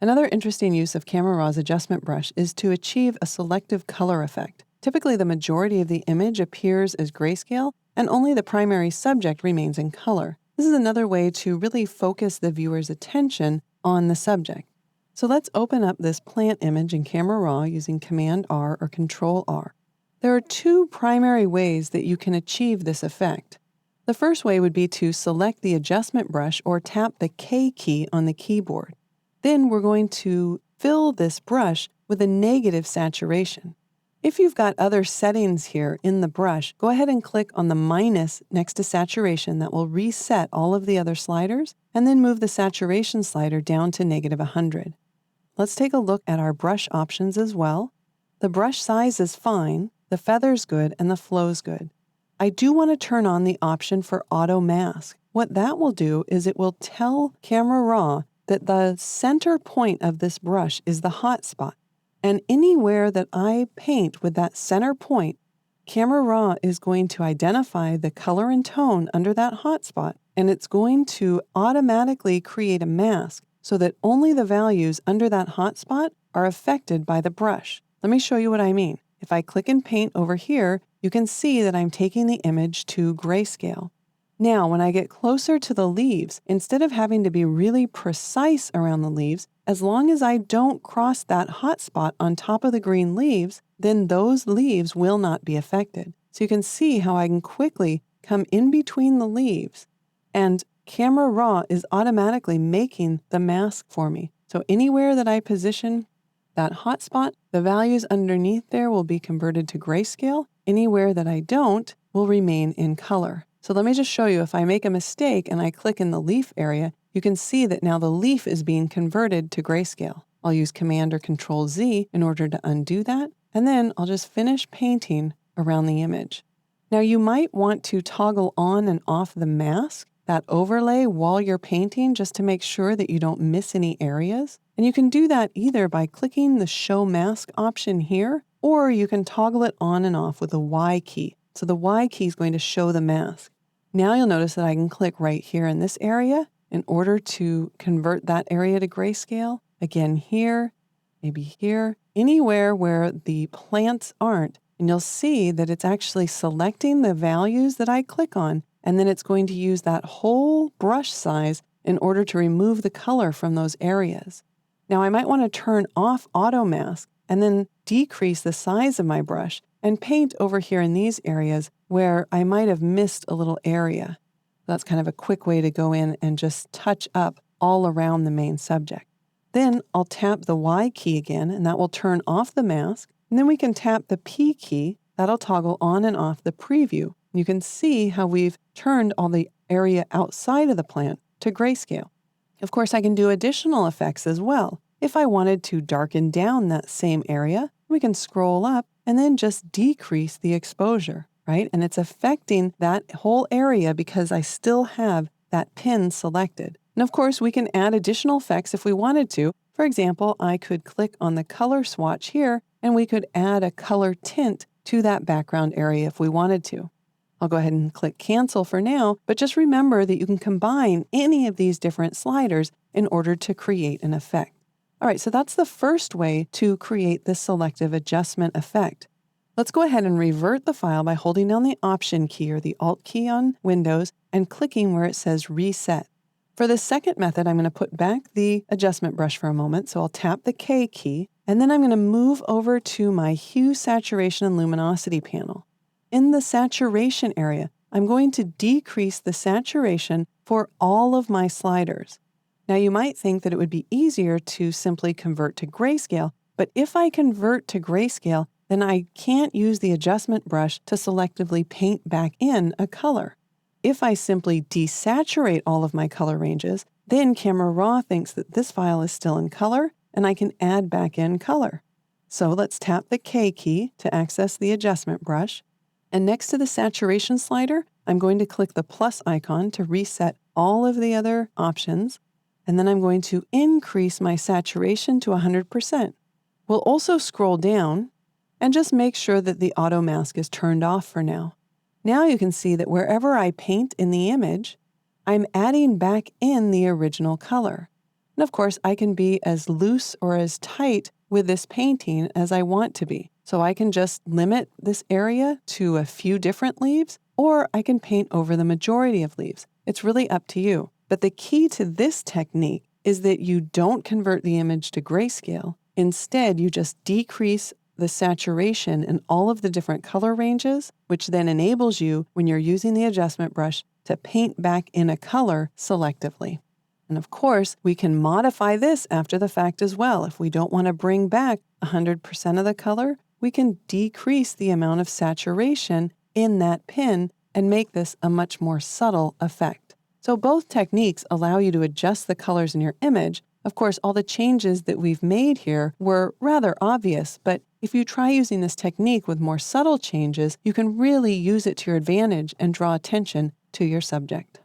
Another interesting use of Camera Raw's adjustment brush is to achieve a selective color effect. Typically, the majority of the image appears as grayscale, and only the primary subject remains in color. This is another way to really focus the viewer's attention on the subject. So let's open up this plant image in Camera Raw using Command R or Control R. There are two primary ways that you can achieve this effect. The first way would be to select the adjustment brush or tap the K key on the keyboard. Then we're going to fill this brush with a negative saturation. If you've got other settings here in the brush, go ahead and click on the minus next to saturation. That will reset all of the other sliders, and then move the saturation slider down to -100. Let's take a look at our brush options as well. The brush size is fine, the feather's good, and the flow's good. I do want to turn on the option for auto mask. What that will do is it will tell Camera Raw that the center point of this brush is the hot spot. And anywhere that I paint with that center point, Camera Raw is going to identify the color and tone under that hot spot, and it's going to automatically create a mask so that only the values under that hot spot are affected by the brush. Let me show you what I mean. If I click and paint over here, you can see that I'm taking the image to grayscale. Now, when I get closer to the leaves, instead of having to be really precise around the leaves, as long as I don't cross that hot spot on top of the green leaves, then those leaves will not be affected. So you can see how I can quickly come in between the leaves, and Camera Raw is automatically making the mask for me. So anywhere that I position that hot spot, the values underneath there will be converted to grayscale. Anywhere that I don't will remain in color. So let me just show you, if I make a mistake and I click in the leaf area, you can see that now the leaf is being converted to grayscale. I'll use Command or Control Z in order to undo that, and then I'll just finish painting around the image. Now you might want to toggle on and off the mask, that overlay, while you're painting, just to make sure that you don't miss any areas. And you can do that either by clicking the Show Mask option here, or you can toggle it on and off with the Y key. So the Y key is going to show the mask. Now you'll notice that I can click right here in this area in order to convert that area to grayscale. Again here, maybe here, anywhere where the plants aren't. And you'll see that it's actually selecting the values that I click on, and then it's going to use that whole brush size in order to remove the color from those areas. Now I might want to turn off auto mask and then decrease the size of my brush and paint over here in these areas where I might have missed a little area. That's kind of a quick way to go in and just touch up all around the main subject. Then I'll tap the Y key again, and that will turn off the mask. And then we can tap the P key. That'll toggle on and off the preview. You can see how we've turned all the area outside of the plant to grayscale. Of course, I can do additional effects as well. If I wanted to darken down that same area, we can scroll up and then just decrease the exposure, right? And it's affecting that whole area because I still have that pin selected. And of course, we can add additional effects if we wanted to. For example, I could click on the color swatch here, and we could add a color tint to that background area if we wanted to. I'll go ahead and click cancel for now, but just remember that you can combine any of these different sliders in order to create an effect. All right, so that's the first way to create this selective adjustment effect. Let's go ahead and revert the file by holding down the Option key or the Alt key on Windows and clicking where it says Reset. For the second method, I'm going to put back the adjustment brush for a moment, so I'll tap the K key, and then I'm going to move over to my Hue, Saturation, and Luminosity panel. In the saturation area, I'm going to decrease the saturation for all of my sliders. Now you might think that it would be easier to simply convert to grayscale, but if I convert to grayscale, then I can't use the adjustment brush to selectively paint back in a color. If I simply desaturate all of my color ranges, then Camera Raw thinks that this file is still in color, and I can add back in color. So let's tap the K key to access the adjustment brush. And next to the saturation slider, I'm going to click the plus icon to reset all of the other options. And then I'm going to increase my saturation to 100%. We'll also scroll down and just make sure that the auto mask is turned off for now. Now you can see that wherever I paint in the image, I'm adding back in the original color. And of course, I can be as loose or as tight with this painting as I want to be. So I can just limit this area to a few different leaves, or I can paint over the majority of leaves. It's really up to you. But the key to this technique is that you don't convert the image to grayscale. Instead, you just decrease the saturation in all of the different color ranges, which then enables you, when you're using the adjustment brush, to paint back in a color selectively. And of course, we can modify this after the fact as well. If we don't want to bring back 100% of the color, we can decrease the amount of saturation in that pin and make this a much more subtle effect. So both techniques allow you to adjust the colors in your image. Of course, all the changes that we've made here were rather obvious, but if you try using this technique with more subtle changes, you can really use it to your advantage and draw attention to your subject.